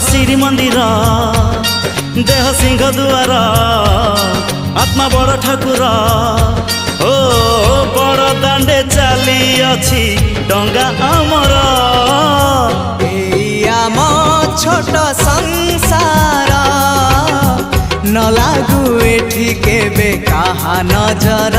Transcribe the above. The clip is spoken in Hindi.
श्रीमंदिर देह सिंह दुआर आत्मा बड़ ठाकुर ओ बड़ दांडे चली अछि डंगा आमर आम छोट संसार न लागू एठी केबे काहा नजर।